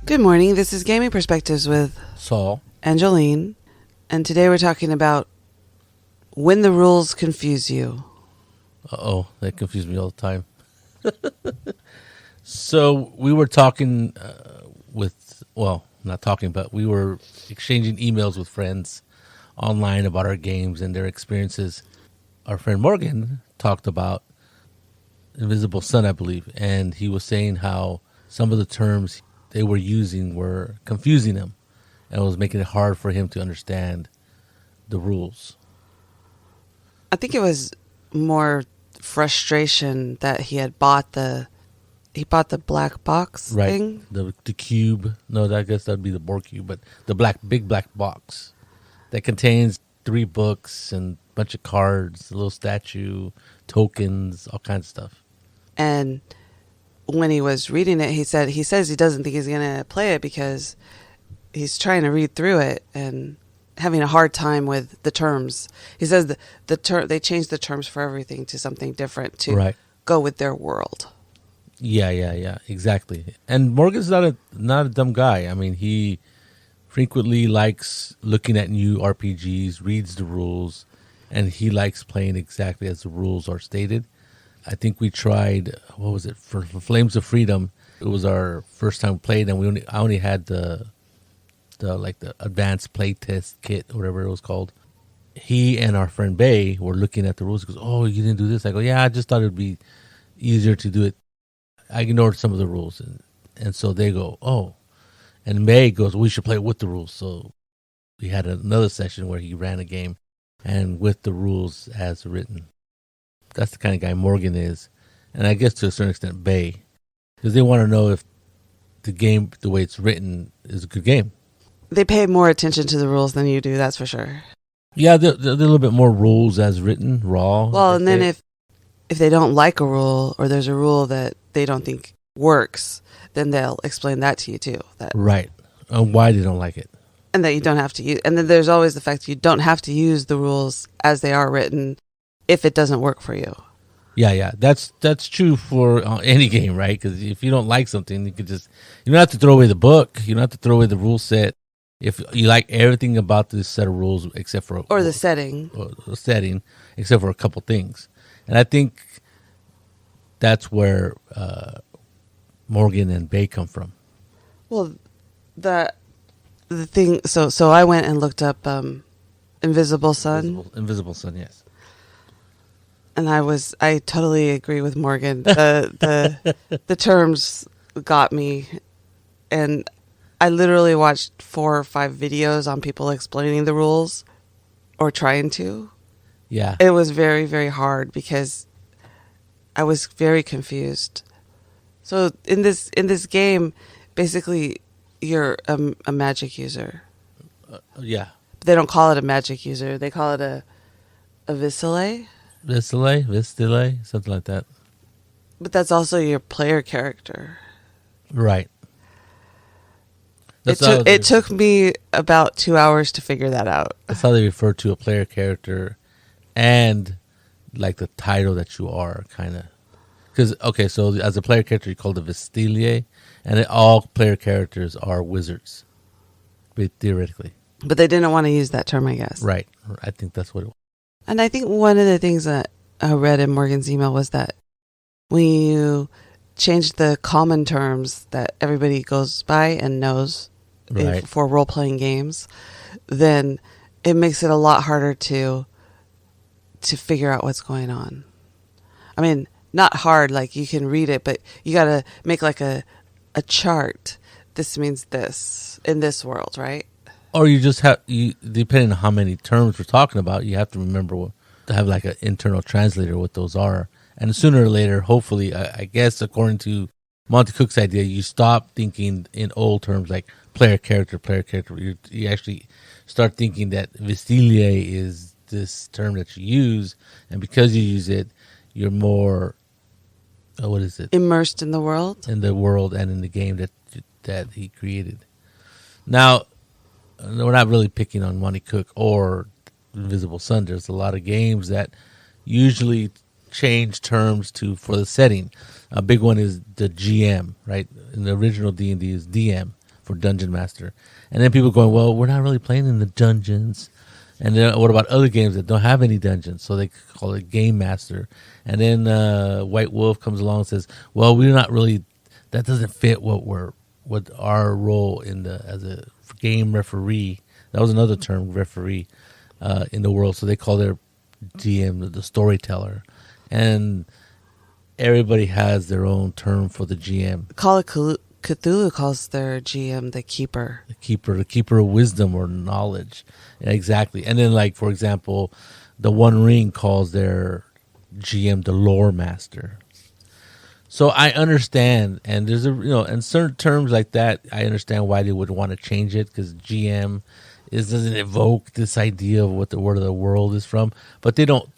Good morning. This is Gaming Perspectives with Saul and Jolene. And today we're talking about when the rules confuse you. Uh-oh, that confused me all the time. So we were talking not talking, but we were exchanging emails with friends online about our games and their experiences. Our friend Morgan talked about Invisible Sun, I believe, and he was saying how some of the terms they were using were confusing him and was making it hard for him to understand the rules. I think it was more frustration that he had bought the black box thing. The cube. No, I guess that'd be the board cube, but the big black box that contains 3 books and a bunch of cards, a little statue, tokens, all kinds of stuff. And when he was reading it, he says he doesn't think he's going to play it because he's trying to read through it and having a hard time with the terms. He says they changed the terms for everything to something different to go with their world. Yeah, exactly. And Morgan's not a dumb guy. I mean, he frequently likes looking at new RPGs, reads the rules, and he likes playing exactly as the rules are stated. I think we tried, what was it, for Flames of Freedom. It was our first time we played, and I only had the advanced play test kit, or whatever it was called. He and our friend Bay were looking at the rules. He goes, "Oh, you didn't do this?" I go, "Yeah, I just thought it would be easier to do it." I ignored some of the rules, and so they go, "Oh," and May goes, "We should play with the rules." So we had another session where he ran a game, and with the rules as written. That's the kind of guy Morgan is, and I guess to a certain extent Bay, because they want to know if the game, the way it's written, is a good game. They pay more attention to the rules than you do, that's for sure. Yeah, they're a little bit more rules as written, raw. Well, and then if they don't like a rule, or there's a rule that they don't think works, then they'll explain that to you too. Right. And why they don't like it. And that you don't have to use. And then there's always the fact that you don't have to use the rules as they are written if it doesn't work for you. Yeah. That's true for any game, right? Because if you don't like something, you don't have to throw away the book. You don't have to throw away the rule set. If you like everything about this set of rules except for the setting, except for a couple things, and I think that's where Morgan and Bay come from. Well, the thing. So I went and looked up Invisible Sun. Invisible Sun, yes. And I totally agree with Morgan. The terms got me, and I literally watched 4 or 5 videos on people explaining the rules or trying to. Yeah. It was very, very hard because I was very confused. So in this game, basically you're a magic user. Yeah. They don't call it a magic user. They call it a Vistile, something like that. But that's also your player character. Right. It took me about 2 hours to figure that out. That's how they refer to a player character and like the title that you are, kind of. Because, okay, so as a player character, you're called a Vistile, and all player characters are wizards, theoretically. But they didn't want to use that term, I guess. Right. I think that's what it was. And I think one of the things that I read in Morgan's email was that when you change the common terms that everybody goes by and knows for role-playing games, then it makes it a lot harder to figure out what's going on. I mean, not hard, like you can read it, but you got to make like a chart. This means this in this world, right? Or you just have, depending on how many terms we're talking about, you have to remember to have like an internal translator what those are. And sooner or later, hopefully, I guess according to Monty Cook's idea, you stop thinking in old terms like player character. You actually start thinking that Vistile is this term that you use, and because you use it, you're more immersed in the world, and in the game that he created. Now, we're not really picking on Monty Cook or Invisible Sun. There's a lot of games that usually change terms for the setting. A big one is the GM, right? In the original D&D is DM, for Dungeon Master. And then people going, well, we're not really playing in the dungeons. And then what about other games that don't have any dungeons? So they call it Game Master. And then White Wolf comes along and says, well, we're not really, that doesn't fit what our role as a game referee. That was another term, referee, in the world. So they call their DM the storyteller. And everybody has their own term for the GM. Call it Cthulhu calls their GM the keeper. The keeper of wisdom or knowledge. Yeah, exactly. And then, like, for example, the One Ring calls their GM the lore master. So I understand, and there's and certain terms like that, I understand why they would want to change it, because GM doesn't evoke this idea of what the word of the world is from, but they don't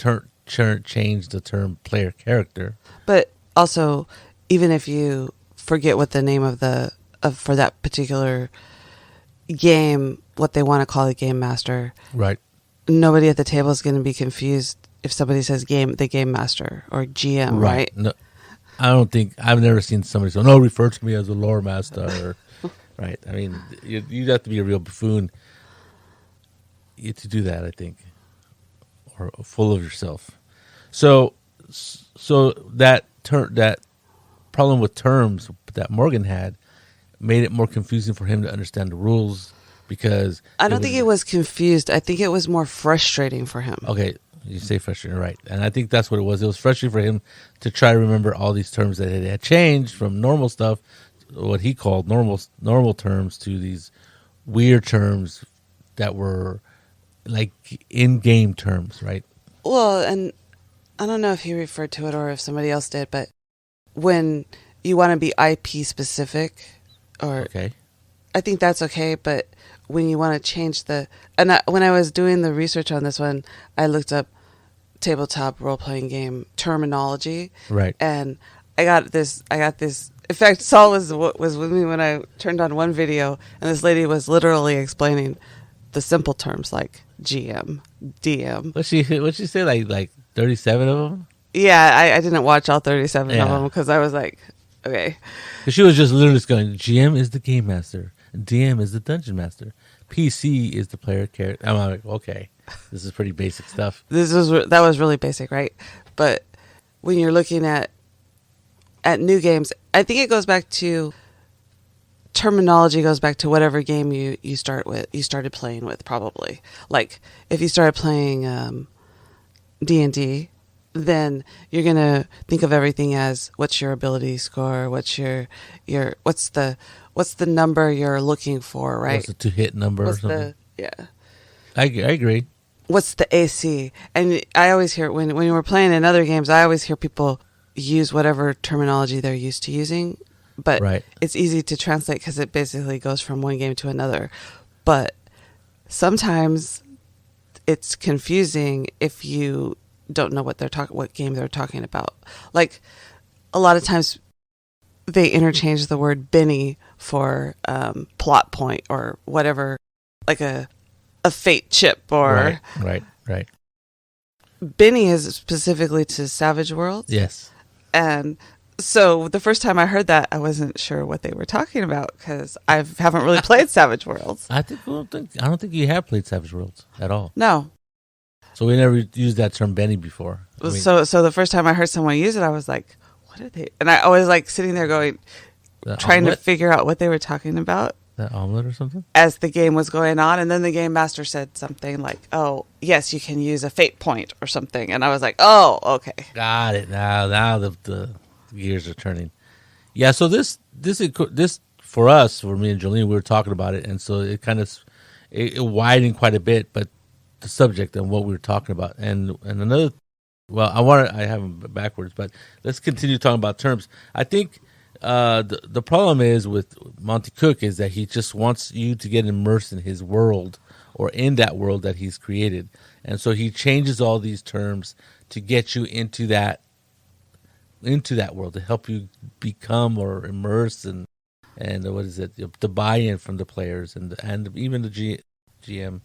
change the term player character. But also, even if you forget what the name of for that particular game, what they want to call the game master, right? Nobody at the table is going to be confused if somebody says the game master or GM, right? No, I don't think I've never seen somebody say, "No, refer to me as a lore master," right? I mean, you'd have to be a real buffoon to do that, I think, or full of yourself. So that problem with terms that Morgan had made it more confusing for him to understand the rules, because I don't think it was confused. I think it was more frustrating for him. Okay, you say frustrating, right? And I think that's what it was. It was frustrating for him to try to remember all these terms that had changed from normal stuff, what he called normal terms, to these weird terms that were like in-game terms, right? Well, and I don't know if he referred to it or if somebody else did, but when you want to be IP specific, okay, I think that's okay. But when you want to change when I was doing the research on this one, I looked up tabletop role-playing game terminology, right? And I got this. In fact, Saul was with me when I turned on one video, and this lady was literally explaining the simple terms like GM, DM. What'd she say? Like 37 of them? Yeah, I didn't watch all 37 of them because I was like, okay. Because she was just literally going, GM is the game master, DM is the dungeon master, PC is the player character. I'm like, okay, this is pretty basic stuff. That was really basic, right? But when you're looking at new games, I think it goes back to terminology, goes back to whatever game you started playing with, probably. Like if you started playing D&D, then you're gonna think of everything as what's your ability score, what's the number you're looking for, right? What's the to-hit number or something? I agree. What's the AC? And I always hear when we're playing in other games, I always hear people use whatever terminology they're used to using, but It's easy to translate because it basically goes from one game to another. But sometimes it's confusing if you don't know what game they're talking about. Like a lot of times they interchange the word Benny for plot point or whatever, like a fate chip or right. Benny is specifically to Savage Worlds. Yes. And so the first time I heard that, I wasn't sure what they were talking about because I haven't really played Savage Worlds. I don't think you have played Savage Worlds at all. No. So we never used that term Benny before. So the first time I heard someone use it, I was like, what are they? And I was like sitting there going, trying to figure out what they were talking about. That omelet or something? As the game was going on. And then the game master said something like, oh, yes, you can use a fate point or something. And I was like, oh, okay. Got it. Now the gears are turning. Yeah, so this for us, for me and Jolene, we were talking about it. And so it kind of it widened quite a bit, but the subject and what we were talking about. And another, well, I have them backwards, but let's continue talking about terms. I think the problem is with Monty Cook is that he just wants you to get immersed in his world or in that world that he's created. And so he changes all these terms to get you into that world, to help you become or immerse and what is it, the buy-in from the players and even the GM,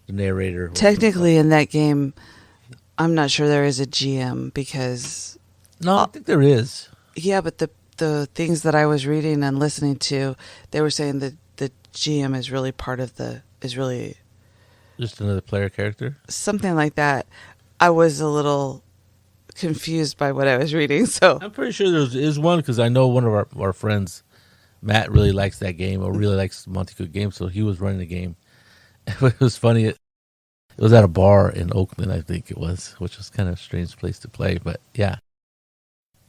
the narrator. Technically in that game, I'm not sure there is a GM because... No, I think there is. Yeah, but the things that I was reading and listening to, they were saying that GM is really part of is really just another player character, something like that. I was a little confused by what I was reading. So I'm pretty sure there is one because I know one of our friends, Matt, really likes that game or really likes Monte Cook games, so he was running the game. It was funny. It was at a bar in Oakland, I think it was, which was kind of a strange place to play. But yeah,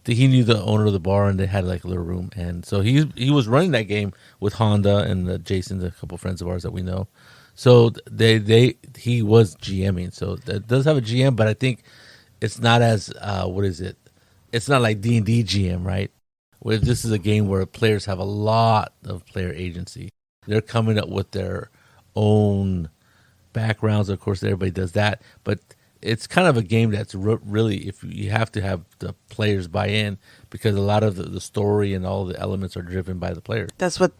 he knew the owner of the bar, and they had like a little room, and so he was running that game with Honda and Jason, a couple friends of ours that we know. So he was GMing. So that does have a GM, but I think it's not as what is it? It's not like D&D GM, right? Where this is a game where players have a lot of player agency. They're coming up with their own backgrounds. Of course, everybody does that, but it's kind of a game that's really, if you have to have the players buy in, because a lot of the story and all the elements are driven by the players. That's what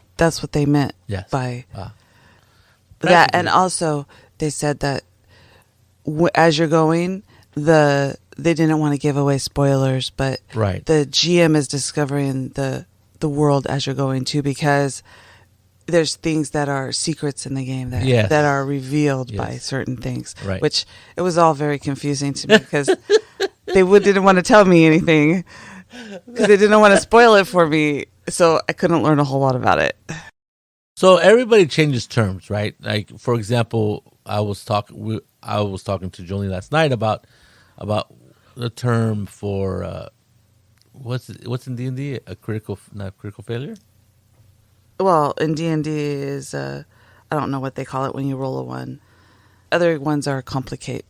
they meant by that. And also, they said that as you're going, they didn't want to give away spoilers, but the GM is discovering the world as you're going too, because there's things that are secrets in the game that are revealed by certain things, which it was all very confusing to me because they didn't want to tell me anything because they didn't want to spoil it for me, so I couldn't learn a whole lot about it. So everybody changes terms, right? Like, for example, I was talking to Jolene last night about the term for what's in D&D, not critical failure. Well, in D&D is I don't know what they call it when you roll a 1. Other ones are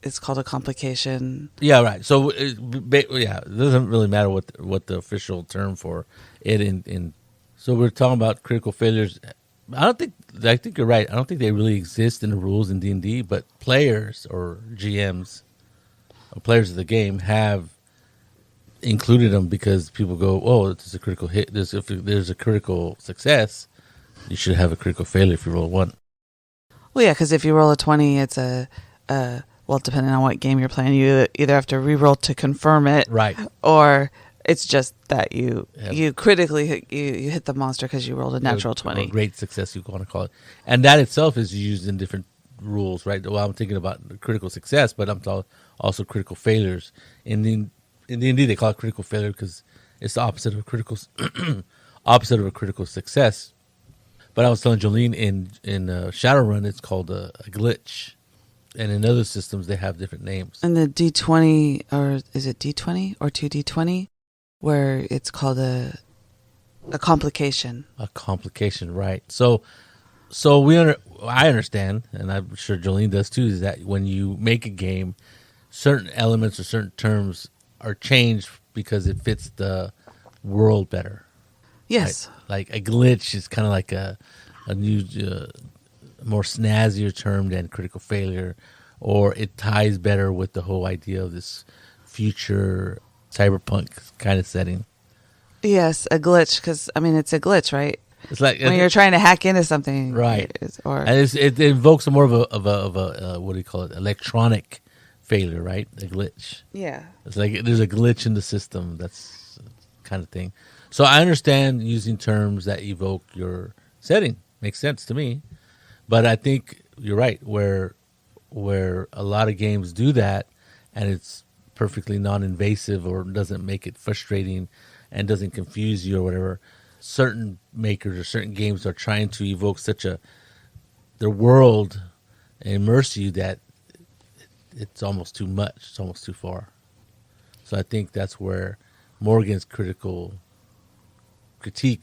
it's called a complication. Yeah, right. So it doesn't really matter what the official term for it in. So we're talking about critical failures. I think you're right. I don't think they really exist in the rules in D&D, but players or GMs or players of the game have included them because people go, "Oh, it's a critical hit. If there's a critical success, you should have a critical failure if you roll a 1." Well, yeah, because if you roll a 20, it's well, depending on what game you're playing, you either have to re-roll to confirm it, right, or it's just that you critically you hit the monster because you rolled a natural 20. Or great success, you want to call it. And that itself is used in different rules, right? Well, I'm thinking about critical success, but I'm also critical failures. In D&D, they call it critical failure because it's the opposite of a critical success. But I was telling Jolene in Shadowrun, it's called a glitch. And in other systems, they have different names. And the D20, or is it D20 or 2D20? Where it's called a complication. A complication, right. So I understand, and I'm sure Jolene does too, is that when you make a game, certain elements or certain terms are changed because it fits the world better. Yes. Right? Like a glitch is kind of like a new, more snazzier term than critical failure, or it ties better with the whole idea of this future cyberpunk kind of setting. Yes, a glitch, because it's a glitch, right? It's like when you're trying to hack into something, right? It invokes more of a what do you call it? Electronic failure, right? A glitch. Yeah, it's like there's a glitch in the system. That's kind of thing. So I understand using terms that evoke your setting. Makes sense to me. But I think you're right, where a lot of games do that, and it's perfectly non-invasive or doesn't make it frustrating and doesn't confuse you or whatever. Certain makers or certain games are trying to evoke their world and immerse you that it's almost too much. It's almost too far. So I think that's where Morgan's critique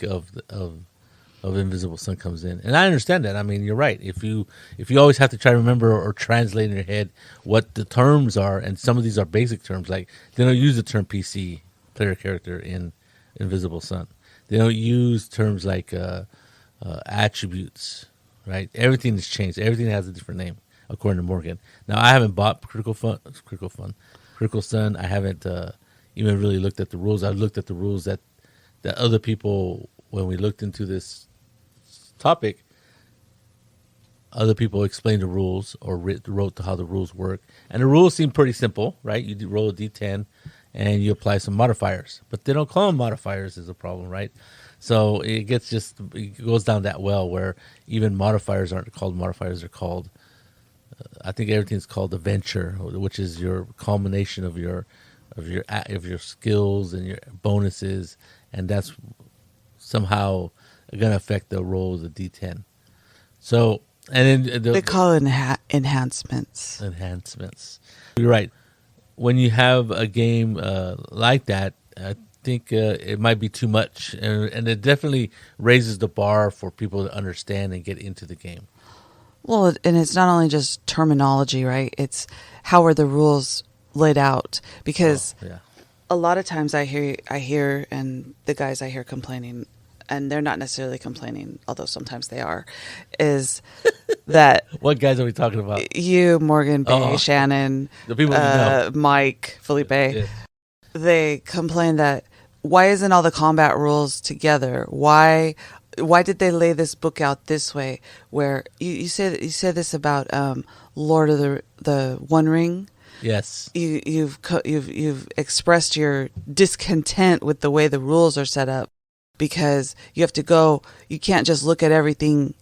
of Invisible Sun comes in, and I understand that. I mean, you're right. If you always have to try to remember or translate in your head what the terms are, and some of these are basic terms, like they don't use the term PC, player character, in Invisible Sun. They don't use terms like attributes, right? Everything has changed. Everything has a different name according to Morgan. Now, I haven't bought Critical Sun. I haven't even really looked at the rules. I've looked at the rules that other people, when we looked into this topic, other people explained the rules or wrote how the rules work. And the rules seem pretty simple, right? You roll a D10, and you apply some modifiers. But they don't call them modifiers is a problem, right? So it goes down that well where even modifiers aren't called modifiers. They're called, I think everything's called a venture, which is your culmination of your skills and your bonuses, and that's somehow going to affect the roll of the D10. So, and then they call it enhancements. Enhancements. You're right. When you have a game like that, I think it might be too much, and it definitely raises the bar for people to understand and get into the game. Well, and it's not only just terminology, right? It's how are the rules laid out? Because a lot of times I hear, and the guys I hear complaining, and they're not necessarily complaining, although sometimes they are, is that... What guys are we talking about? You, Morgan, Bay, Shannon, the people know. Mike, Felipe. Yeah. They complain that, why isn't all the combat rules together? Why did they lay this book out this way? Where you said this about Lord of the One Ring. Yes, you've expressed your discontent with the way the rules are set up, because you have to go. You can't just look at everything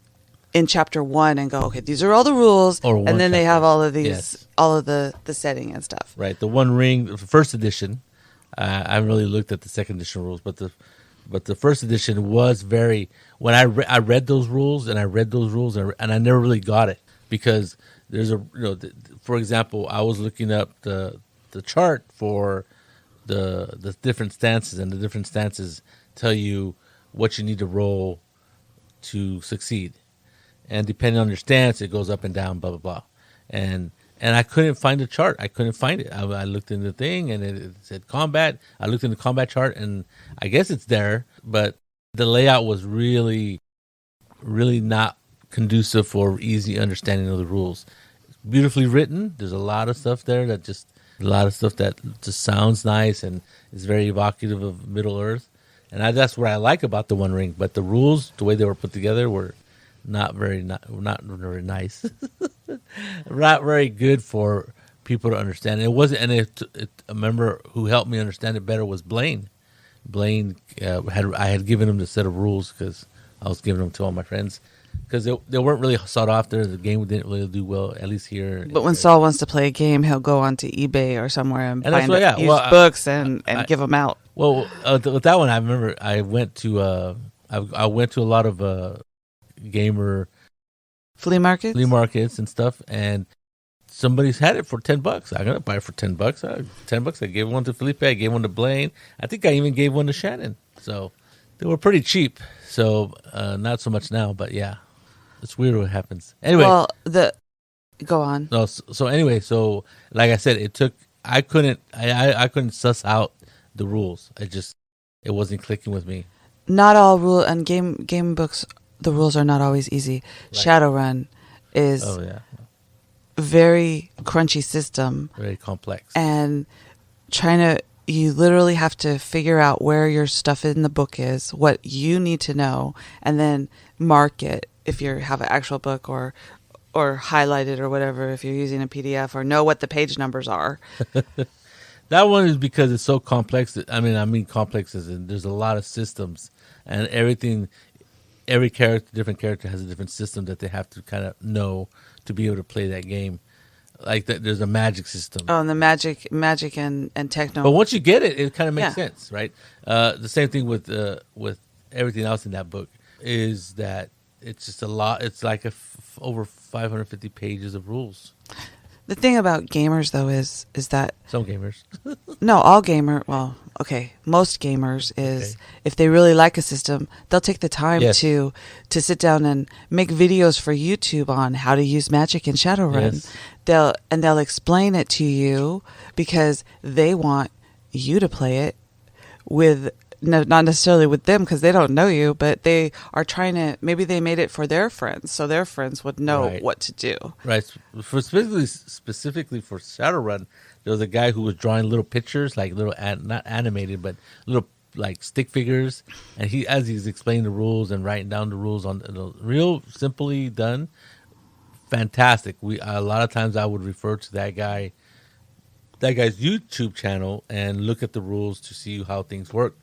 in chapter 1 and go, okay, these are all the rules, and then chapter. They have all of these, all of the setting and stuff. Right, the One Ring, the first edition. I haven't really looked at the second edition rules, but the first edition was very. When I read those rules and I never really got it, because there's for example, I was looking up the chart for the different stances, and the different stances tell you what you need to roll to succeed, and depending on your stance, it goes up and down, blah blah blah, and I couldn't find the chart. I couldn't find it. I looked in the thing, and it said combat. I looked in the combat chart, and I guess it's there, but the layout was really, really not conducive for easy understanding of the rules. It's beautifully written. There's a lot of stuff there that just sounds nice and is very evocative of Middle Earth, and that's what I like about the One Ring. But the rules, the way they were put together, were not very nice. Not very good for people to understand. It wasn't, and a member who helped me understand it better was Blaine. Blaine I had given him the set of rules because I was giving them to all my friends, because they weren't really sought after. The game didn't really do well, at least here. But when Saul wants to play a game, he'll go onto eBay or somewhere and find used books and give them out. Well, with that one, I remember I went to I went to a lot of gamer flea markets and stuff, and somebody's had it for $10. I'm gonna buy it for $10. $10. I gave one to Felipe. I gave one to Blaine. I think I even gave one to Shannon. So they were pretty cheap. So not so much now, but yeah, it's weird what happens. Anyway, well, go on. No, so anyway, so like I said, I couldn't suss out the rules. It wasn't clicking with me. Not all rule and game books. The rules are not always easy. Right. Shadowrun is very crunchy system. Very complex. And you literally have to figure out where your stuff in the book is, what you need to know, and then mark it if you have an actual book, or highlight it or whatever if you're using a PDF, or know what the page numbers are. That one is because it's so complex. I mean complex as in there's a lot of systems, and everything. Every different character has a different system that they have to kind of know to be able to play that game. Like there's a magic system. Oh, and the magic and techno. But once you get it, it kind of makes sense, right? The same thing with everything else in that book is that it's just a lot. It's like over 550 pages of rules. The thing about gamers, though, is that... Some gamers. No, all most gamers is, if they really like a system, they'll take the time to sit down and make videos for YouTube on how to use magic in Shadowrun. Yes. They'll explain it to you because they want you to play it with... No, not necessarily with them because they don't know you, but they are trying to, maybe they made it for their friends so their friends would know what to do. Right. Specifically for Shadowrun, there was a guy who was drawing little pictures, like little, not animated, but little like stick figures. And as he's explaining the rules and writing down the rules on real simply done, fantastic. A lot of times I would refer to that guy that guy's YouTube channel and look at the rules to see how things work.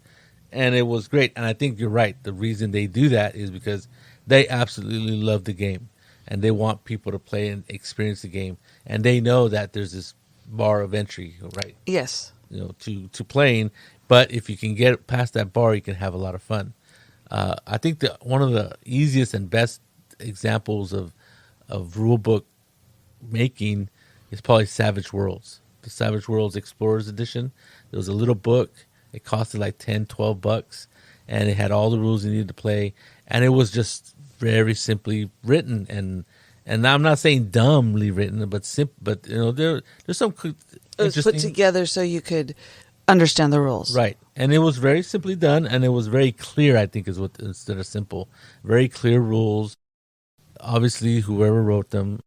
And it was great. And I think you're right. The reason they do that is because they absolutely love the game and they want people to play and experience the game. And they know that there's this bar of entry, right? Yes. To playing. But if you can get past that bar, you can have a lot of fun. I think that one of the easiest and best examples of rule book making is probably Savage Worlds. The Savage Worlds Explorers Edition. There was a little book. It costed like $10-12, and it had all the rules you needed to play. And it was just very simply written, and I'm not saying dumbly written, but there's some it was put together so you could understand the rules, right? And it was very simply done, and it was very clear. I think is what instead of simple, very clear rules. Obviously, whoever wrote them,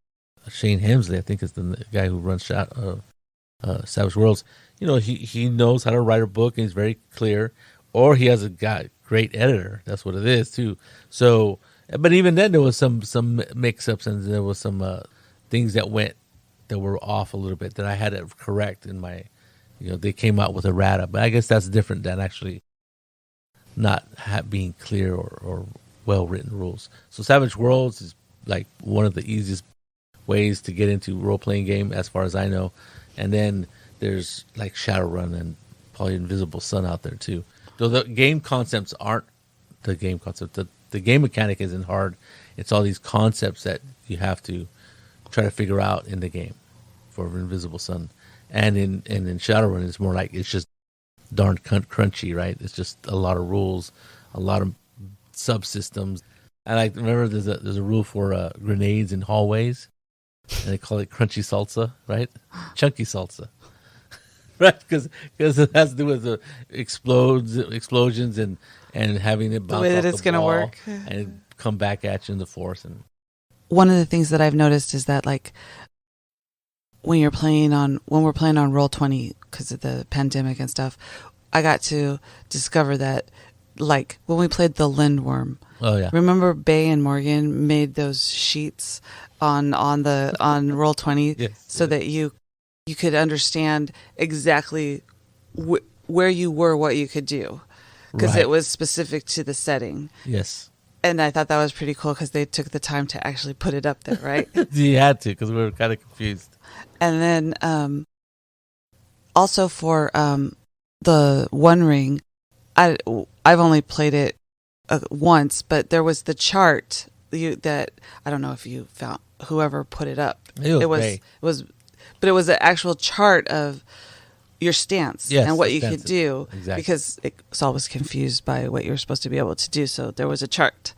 Shane Hemsley, I think is the guy who runs Savage Worlds. He knows how to write a book, and he's very clear. Or he has a great editor. That's what it is too. So, but even then, there was some mix-ups, and there was some things that were off a little bit that I had to correct in my. They came out with a errata, but I guess that's different than actually not being clear or well-written rules. So Savage Worlds is like one of the easiest ways to get into role-playing game, as far as I know. And then there's like Shadowrun and probably Invisible Sun out there too. Though the game concepts aren't the game concept. The game mechanic isn't hard. It's all these concepts that you have to try to figure out in the game for Invisible Sun. And in Shadowrun, it's more like it's just darn crunchy, right? It's just a lot of rules, a lot of subsystems. And I remember there's a rule for grenades in hallways, and they call it crunchy salsa, right? Chunky salsa, right? Because it has to do with the explosions and having it bounce the way that off it's going to work and come back at you in the force. And one of the things that I've noticed is that like when we're playing on Roll20 because of the pandemic and stuff, I got to discover that like when we played the Lindworm. Oh yeah. Remember Bay and Morgan made those sheets on Roll20 yes, so that you could understand exactly where you were, what you could do, because it was specific to the setting. Yes. And I thought that was pretty cool because they took the time to actually put it up there, right? You had to, because we were kind of confused. And then also for the One Ring, I've only played it once, but there was the chart that I don't know if you found whoever put it up. It was an actual chart of your stance and what you could do, because Saul was confused by what you were supposed to be able to do. So there was a chart.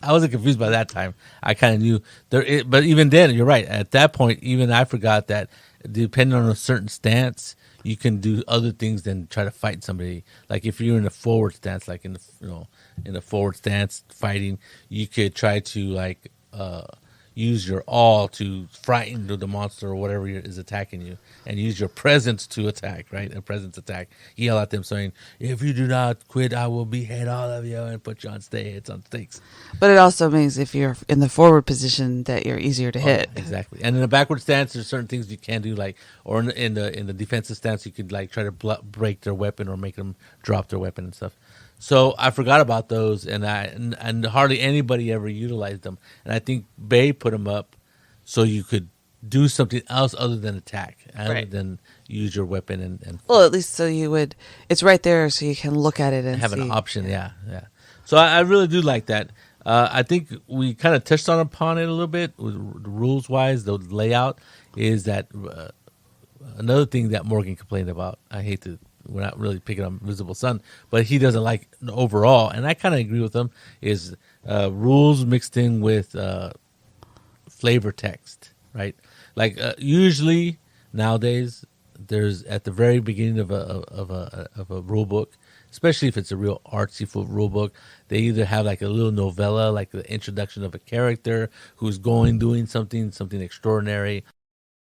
I wasn't confused by that time. I kind of knew there, but even then, you're right. At that point, even I forgot that depending on a certain stance, you can do other things than try to fight somebody. Like if you're in a forward stance, like in the forward stance fighting, you could try to use your awe to frighten the monster or whatever is attacking you, and use your presence to attack, right? A presence attack. Yell at them saying, if you do not quit, I will behead all of you and put you on stakes. But it also means if you're in the forward position that you're easier to hit. Exactly. And in a backward stance, there's certain things you can do, or in the defensive stance, you could try to break their weapon or make them drop their weapon and stuff. So I forgot about those, and hardly anybody ever utilized them. And I think Bay put them up so you could do something else other than attack, other than use your weapon and. Well, at least so you would. It's right there, so you can look at it and have see. An option. Yeah. So I really do like that. I think we kind of touched upon it a little bit, rules wise. The layout is that another thing that Morgan complained about. We're not really picking on Invisible Sun, but he doesn't like overall, and I kind of agree with him, is rules mixed in with flavor text, right? Like usually nowadays, there's at the very beginning of a rule book, especially if it's a real artsy rule book, they either have like a little novella, like the introduction of a character who's doing something extraordinary.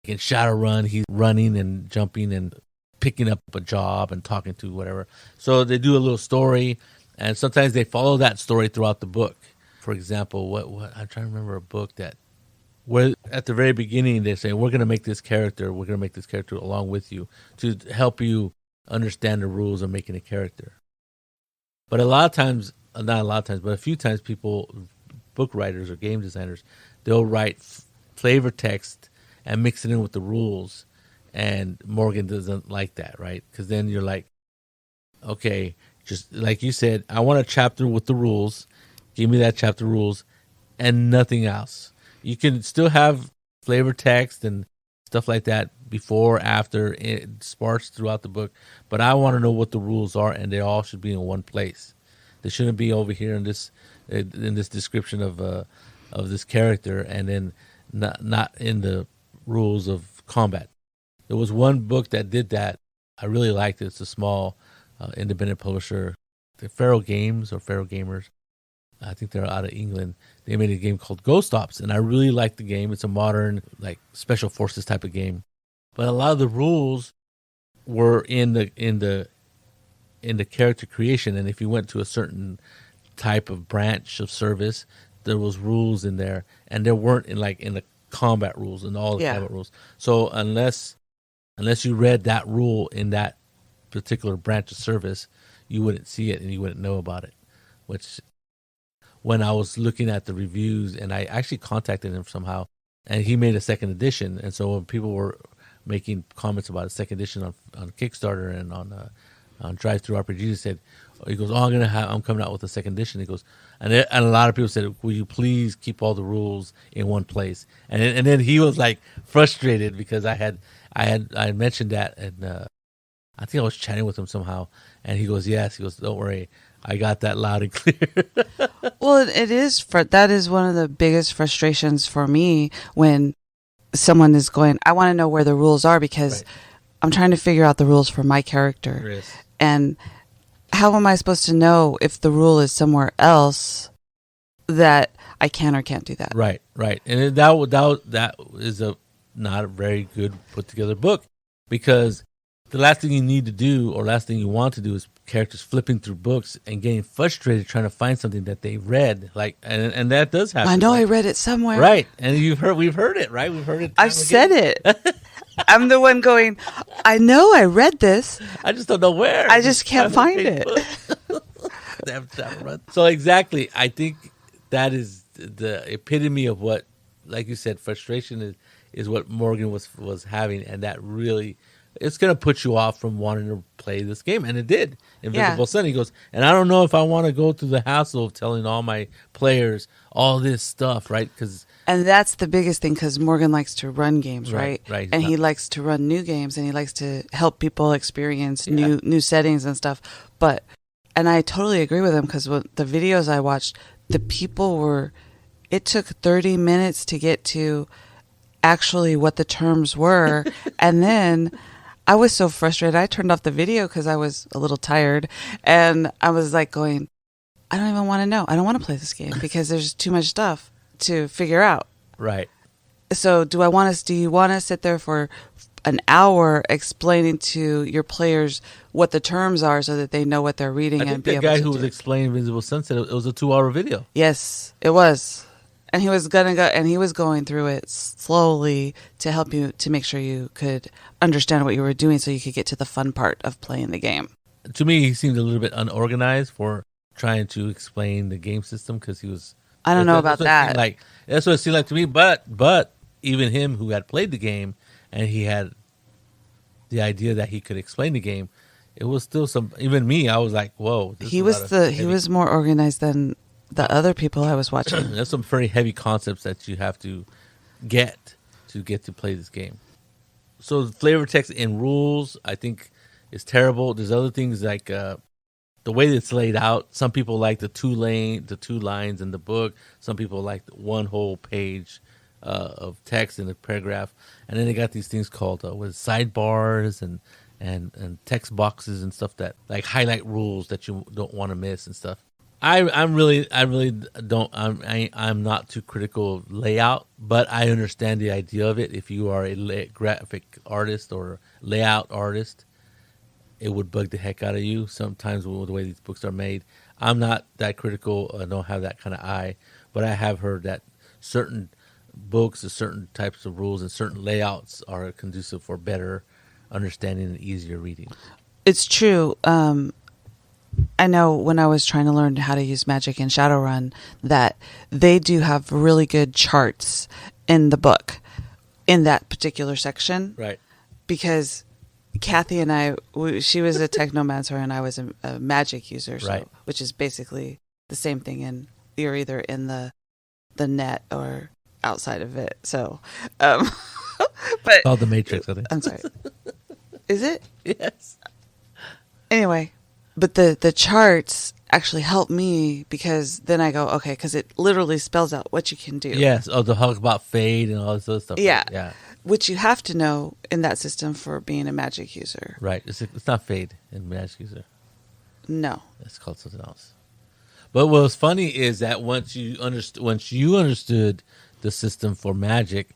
In Shadowrun, he's running and jumping and picking up a job and talking to whatever. So they do a little story, and sometimes they follow that story throughout the book. For example, what I'm trying to remember a book that where at the very beginning they say we're going to make this character, along with you to help you understand the rules of making a character. But a lot of times, not a lot of times, but a few times, book writers or game designers, they'll write flavor text and mix it in with the rules. And Morgan doesn't like that, right? Because then you're like, okay, just like you said, I want a chapter with the rules. Give me that chapter rules and nothing else. You can still have flavor text and stuff like that before, after, it sparse throughout the book. But I want to know what the rules are, and they all should be in one place. They shouldn't be over here in this description of this character, and then not in the rules of combat. There was one book that did that. I really liked it. It's a small independent publisher, the Feral Games or Feral Gamers. I think they're out of England. They made a game called Ghost Ops, and I really liked the game. It's a modern, like, special forces type of game. But a lot of the rules were in the character creation, and if you went to a certain type of branch of service, there was rules in there, and there weren't in the combat rules and all the combat rules. So unless you read that rule in that particular branch of service, you wouldn't see it and you wouldn't know about it. Which, when I was looking at the reviews, and I actually contacted him somehow, and he made a second edition. And so when people were making comments about a second edition on Kickstarter and on Drive Through RPG, he goes, I'm coming out with a second edition. He goes, and a lot of people said, will you please keep all the rules in one place? And then he was like frustrated because I had mentioned that, and I think I was chatting with him somehow, and he goes, yes. He goes, don't worry, I got that loud and clear. Well, that is one of the biggest frustrations for me when someone is going, I want to know where the rules are, because I'm trying to figure out the rules for my character. Yes. And how am I supposed to know if the rule is somewhere else that I can or can't do that? Right. And that is not a very good put together book, because the last thing you need to do, or last thing you want to do, is characters flipping through books and getting frustrated trying to find something that they read. And that does happen. I know, I read it somewhere. Right. And we've heard it, right? We've heard it. I've said it. I'm the one going, I know I read this. I just don't know where. I just can't find it. So exactly, I think that is the epitome of what, like you said, frustration is what Morgan was having, and that really, it's going to put you off from wanting to play this game. And it did. Invisible Sun, he goes, and I don't know if I want to go through the hassle of telling all my players all this stuff, right? And that's the biggest thing, because Morgan likes to run games, right? Right. And he likes to run new games, and he likes to help people experience new settings and stuff. And I totally agree with him, because the videos I watched, the people it took 30 minutes to get to actually what the terms were. And then I was so frustrated, I turned off the video because I was a little tired, and I was like going, I don't even want to know. I don't want to play this game because there's too much stuff to figure out. Right. So do you want to sit there for an hour explaining to your players what the terms are so that they know what they're reading? I think the guy who was explaining Invisible Sunset, it was a 2-hour video. Yes, it was. And he was going through it slowly to help you, to make sure you could understand what you were doing so you could get to the fun part of playing the game. To me, he seemed a little bit unorganized for trying to explain the game system, because he was... I don't know about that. That's what it seemed like to me. But even him, who had played the game and he had the idea that he could explain the game, it was still even me, I was like, whoa. He was more organized than the other people I was watching. There's some very heavy concepts that you have to get to play this game. So the flavor text and rules, I think, is terrible. There's other things like the way it's laid out. Some people like the two lines in the book. Some people like one whole page of text in a paragraph. And then they got these things called with sidebars and text boxes and stuff that like highlight rules that you don't want to miss and stuff. I'm not too critical of layout, but I understand the idea of it. If you are a graphic artist or layout artist, it would bug the heck out of you sometimes with the way these books are made. I'm not that critical. I don't have that kind of eye, but I have heard that certain books, or certain types of rules, and certain layouts are conducive for better understanding and easier reading. It's true. I know when I was trying to learn how to use Magic in Shadowrun that they do have really good charts in the book in that particular section. Right. Because Kathy and I, she was a technomancer and I was a magic user, so, right. Which is basically the same thing. And you're either in the net or outside of it. So, but called the Matrix, I think. I'm sorry. Is it? Yes. Anyway, but the charts actually help me because then I go, okay, because it literally spells out what you can do. Yes. Oh, the talk about fade and all this other stuff. Yeah. Yeah. Which you have to know in that system for being a magic user. Right. It's not fade in magic user. No. It's called something else. But what's funny is that once you understood the system for magic,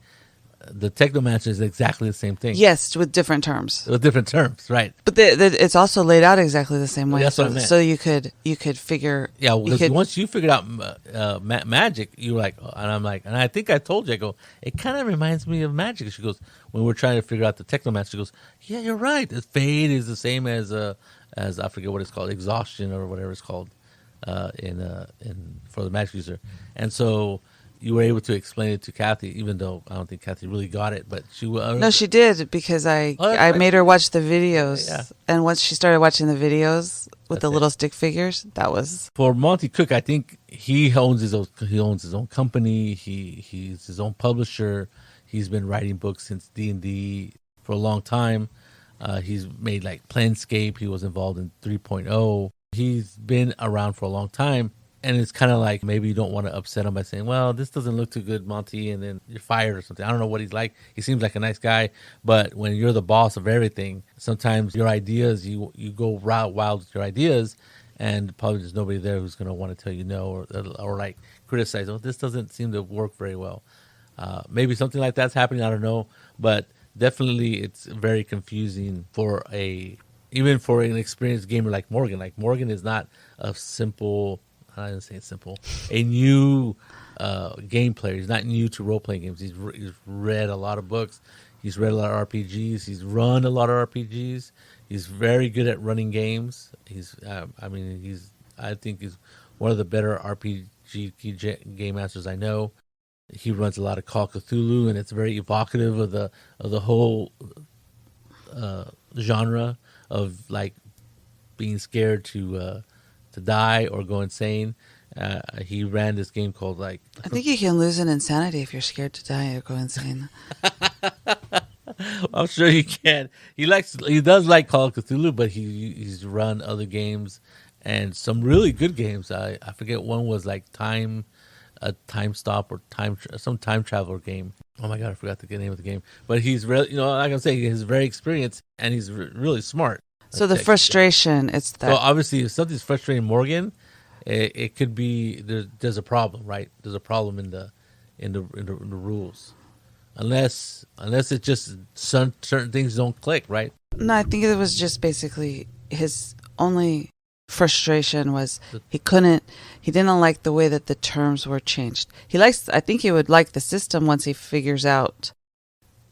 the Technomancer is exactly the same thing. Yes, with different terms. With different terms, right? But it's also laid out exactly the same way. Well, that's what I meant. So you could figure. Yeah, once you figured out magic, you were like, and I'm like, and I think I told you, I go, it kind of reminds me of magic. She goes, when we're trying to figure out the Technomancer, she goes, yeah, you're right. The fade is the same as I forget what it's called, exhaustion or whatever it's called. In for the magic user, and so you were able to explain it to Kathy, even though I don't think Kathy really got it, but she no, she did because I made her watch the videos, and once she started watching the videos with the little stick figures, that was for Monty Cook. I think he owns his own company. He's his own publisher. He's been writing books since D&D for a long time. He's made like Planescape. He was involved in 3.0. He's been around for a long time, and it's kind of like maybe you don't want to upset him by saying, well, this doesn't look too good, Monty, and then you're fired or something. I don't know what he's like. He seems like a nice guy, but when you're the boss of everything, sometimes your ideas, you go wild with your ideas, and probably there's nobody there who's going to want to tell you no or like criticize, oh, this doesn't seem to work very well. Maybe something like that's happening, I don't know, but definitely it's very confusing even for an experienced gamer like Morgan. Like Morgan is not a simple, I didn't say simple, a new game player. He's not new to role-playing games. He's read a lot of books. He's read a lot of RPGs. He's run a lot of RPGs. He's very good at running games. I think he's one of the better RPG game masters I know. He runs a lot of Call of Cthulhu, and it's very evocative of the whole genre of like being scared to die or go insane. He ran this game called like I think you can lose an insanity if you're scared to die or go insane. I'm sure you can. He does like Call of Cthulhu, but he's run other games and some really good games. I forget, one was like Time Stop or some time traveler game. Oh my god, I forgot the name of the game. But he's really, like I'm saying, he's very experienced and he's really smart. So the frustration, it's that. So obviously, if something's frustrating Morgan, it could be there's a problem, right? There's a problem in the rules, unless it's just certain things don't click, right? No, I think it was just basically his only frustration was he didn't like the way that the terms were changed. I think he would like the system once he figures out.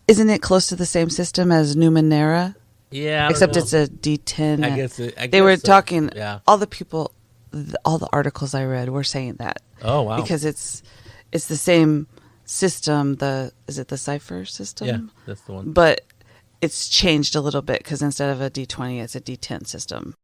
Isn't it close to the same system as Numenera? Yeah, except it's a D10. I guess they were talking. Yeah. All the articles I read were saying that. Oh wow! Because it's the same system. Is it the Cipher system? Yeah, that's the one. But it's changed a little bit because instead of a D20, it's a D10 system.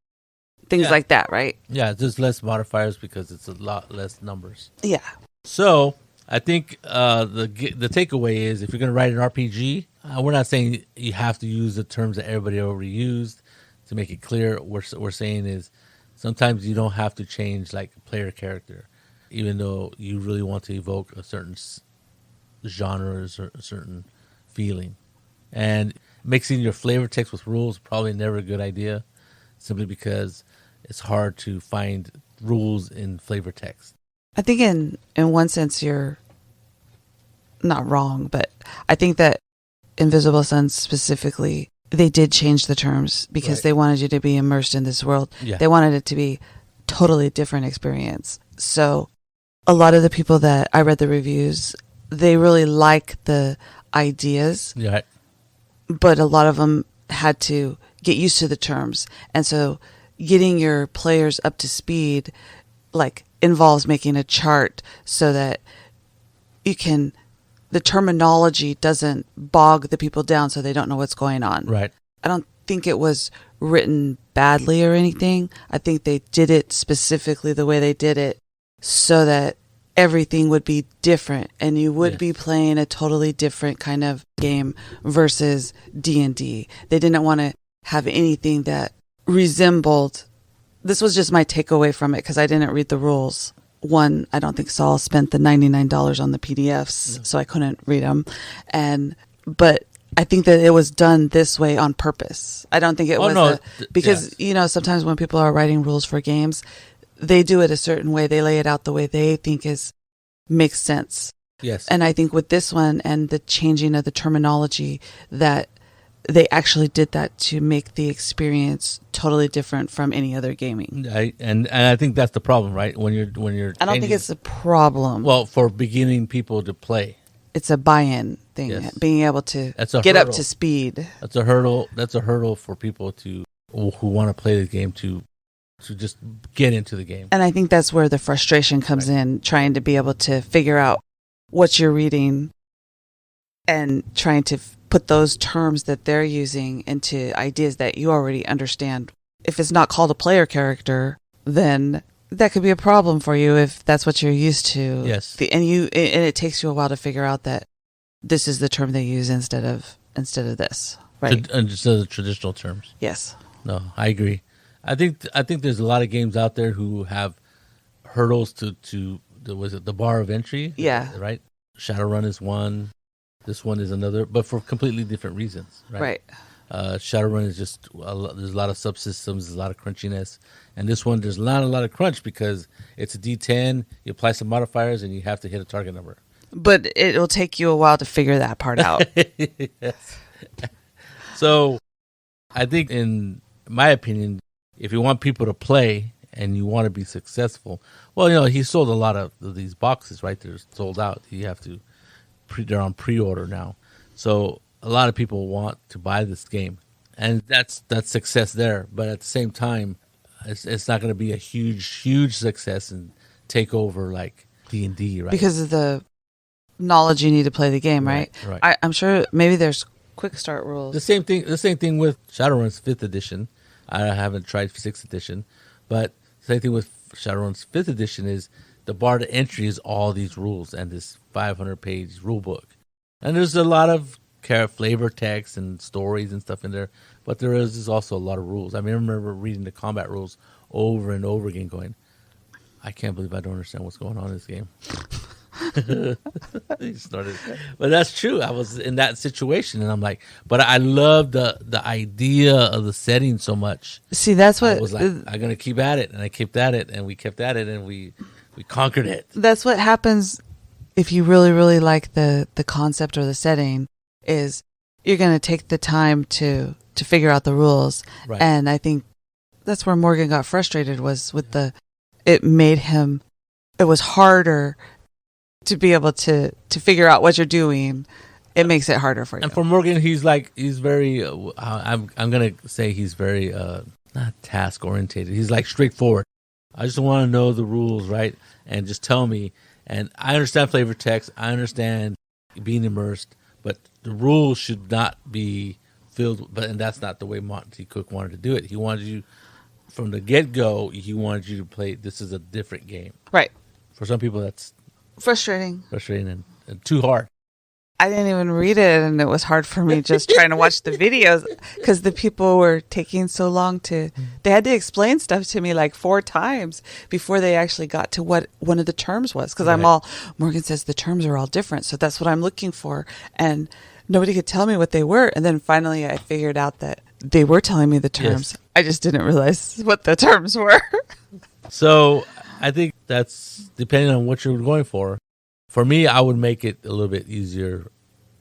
Things like that, right? Yeah, there's less modifiers because it's a lot less numbers. Yeah. So I think the takeaway is, if you're going to write an RPG, we're not saying you have to use the terms that everybody already used to make it clear. What we're saying is sometimes you don't have to change like a player character, even though you really want to evoke a certain genre or a certain feeling. And mixing your flavor text with rules is probably never a good idea, simply because it's hard to find rules in flavor text. I think in one sense you're not wrong, but I think that Invisible Sun specifically, they did change the terms because they wanted you to be immersed in this world. Yeah. They wanted it to be totally different experience. So a lot of the people that I read the reviews they really like the ideas, but a lot of them had to get used to the terms. And so getting your players up to speed like involves making a chart so that the terminology doesn't bog the people down so they don't know what's going on. Right. I don't think it was written badly or anything. I think they did it specifically the way they did it so that everything would be different and you would be playing a totally different kind of game versus D&D. They didn't want to have anything that resembled. This was just my takeaway from it because I didn't read the rules. One, I don't think Saul spent the $99 on the PDFs, so I couldn't read them. But I think that it was done this way on purpose. I don't think it was because sometimes when people are writing rules for games, they do it a certain way. They lay it out the way they think makes sense. Yes. And I think with this one and the changing of the terminology, that they actually did that to make the experience totally different from any other gaming. And I think that's the problem, right? When you're I don't think it's a problem. Well, for beginning people to play. It's a buy-in thing, being able to get up to speed. That's a hurdle. That's a hurdle for people who want to play the game to just get into the game. And I think that's where the frustration comes in, trying to be able to figure out what you're reading and trying to put those terms that they're using into ideas that you already understand. If it's not called a player character, then that could be a problem for you if that's what you're used to. Yes. And it takes you a while to figure out that this is the term they use instead of this. Right. Instead of the traditional terms. Yes. No, I agree. I think there's a lot of games out there who have hurdles to the bar of entry. Yeah. Right. Shadowrun is one. This one is another, but for completely different reasons. Right. Shadowrun is just there's a lot of subsystems, there's a lot of crunchiness, and this one there's not a lot of crunch because it's a D10. You apply some modifiers and you have to hit a target number. But it will take you a while to figure that part out. Yes. So, I think, in my opinion, if you want people to play and you want to be successful, well, he sold a lot of these boxes, right? They're sold out. You have to. They're on pre-order now, so a lot of people want to buy this game, and that's success there. But at the same time, it's not going to be a huge success and take over like D&D, right? Because of the knowledge you need to play the game, right? Right. I'm sure maybe there's quick start rules. The same thing with Shadowrun's 5th edition. I haven't tried 6th edition, but the same thing with Shadowrun's 5th edition is the bar to entry is all these rules and this 500-page rule book. And there's a lot of flavor text and stories and stuff in there, but there is also a lot of rules. I remember reading the combat rules over and over again going, I can't believe I don't understand what's going on in this game. But that's true. I was in that situation, and I'm like, but I love the idea of the setting so much. See, that's what I was like, I'm going to keep at it, and I kept at it, and we kept at it, and we conquered it. That's what happens if you really, really like the concept or the setting, is you're going to take the time to figure out the rules. Right. And I think that's where Morgan got frustrated, was with it was harder to be able to figure out what you're doing. It makes it harder for you. And for Morgan, he's very, I'm going to say he's very, not task orientated. He's like straightforward. I just want to know the rules, right? And just tell me. And I understand flavor text. I understand being immersed, but the rules should not be filled. And that's not the way Monty Cook wanted to do it. He wanted you, from the get-go, he wanted you to play, this is a different game. Right. For some people, that's frustrating and too hard. I didn't even read it, and it was hard for me just trying to watch the videos because the people were taking so long they had to explain stuff to me like 4 times before they actually got to what one of the terms was. Because Morgan says the terms are all different, so that's what I'm looking for. And nobody could tell me what they were. And then finally I figured out that they were telling me the terms. Yes. I just didn't realize what the terms were. So I think that's depending on what you're going for. For me, I would make it a little bit easier.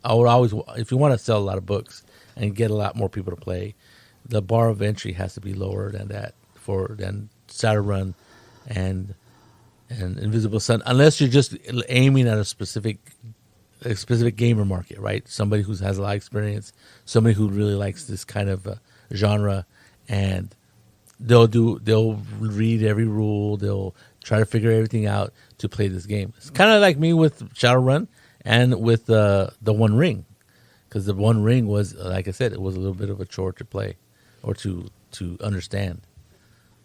I would always, if you want to sell a lot of books and get a lot more people to play, the bar of entry has to be lower than Shadowrun and Invisible Sun, unless you're just aiming at a specific a specific gamer market, right? Somebody who has a lot of experience, somebody who really likes this kind of genre, and they'll read every rule, they'll try to figure everything out to play this game. It's kind of like me with Shadowrun and with the One Ring, because the One Ring was, like I said, it was a little bit of a chore to play or to understand,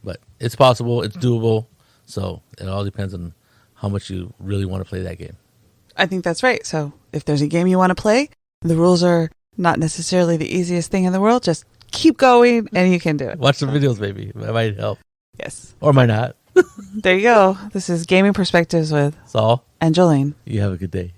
but it's possible, it's doable. So it all depends on how much you really want to play that game. I think that's right. So if there's a game you want to play, the rules are not necessarily the easiest thing in the world. Just keep going and you can do it. Watch some videos, maybe. That might help. Yes. Or might not. There you go. This is Gaming Perspectives with Saul and Jolene. You have a good day.